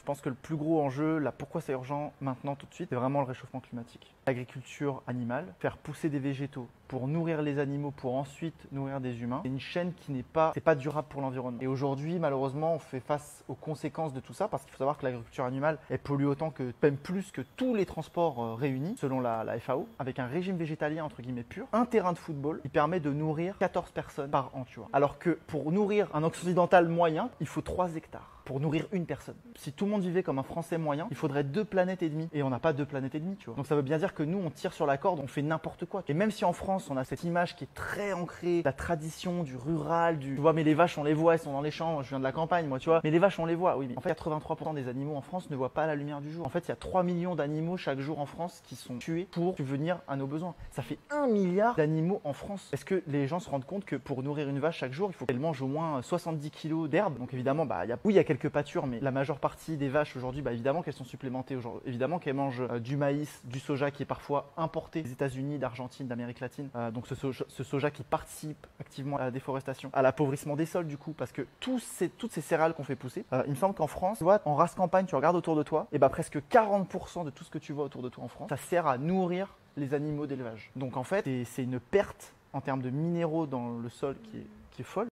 Je pense que le plus gros enjeu, là, pourquoi c'est urgent maintenant tout de suite, c'est vraiment le réchauffement climatique. L'agriculture animale, faire pousser des végétaux pour nourrir les animaux, pour ensuite nourrir des humains, c'est une chaîne qui n'est pas durable pour l'environnement. Et aujourd'hui, malheureusement, on fait face aux conséquences de tout ça parce qu'il faut savoir que l'agriculture animale, elle pollue autant que, même plus que tous les transports réunis, selon la FAO, avec un régime végétalien entre guillemets pur. Un terrain de football, il permet de nourrir 14 personnes par an, tu vois. Alors que pour nourrir un occidental moyen, il faut 3 hectares pour nourrir une personne. Si tout le monde vivait comme un Français moyen, il faudrait 2 planètes et demie. Et on n'a pas 2 planètes et demie, tu vois. Donc ça veut bien dire que nous, on tire sur la corde, on fait n'importe quoi. Et même si en France, on a cette image qui est très ancrée, la tradition, du rural, tu vois, mais les vaches, on les voit, elles sont dans les champs, je viens de la campagne, moi, tu vois. Mais les vaches, on les voit, oui, mais en fait, 83% des animaux en France ne voient pas la lumière du jour. En fait, il y a 3 millions d'animaux chaque jour en France qui sont tués pour subvenir à nos besoins. Ça fait 1 milliard d'animaux en France. Est-ce que les gens se rendent compte que pour nourrir une vache chaque jour, il faut qu'elle mange au moins 70 kilos d'herbe? Donc évidemment, il y a quelques pâtures, mais la majeure partie des vaches aujourd'hui, évidemment qu'elles sont supplémentées aujourd'hui. Évidemment qu'elles mangent du maïs, du soja qui est parfois importé des États-Unis, d'Argentine, d'Amérique latine. Donc ce soja qui participe activement à la déforestation, à l'appauvrissement des sols du coup, parce que toutes ces céréales qu'on fait pousser, il me semble qu'en France, tu vois, en race campagne, tu regardes autour de toi, et presque 40% de tout ce que tu vois autour de toi en France, ça sert à nourrir les animaux d'élevage. Donc en fait, c'est une perte en termes de minéraux dans le sol qui est folle.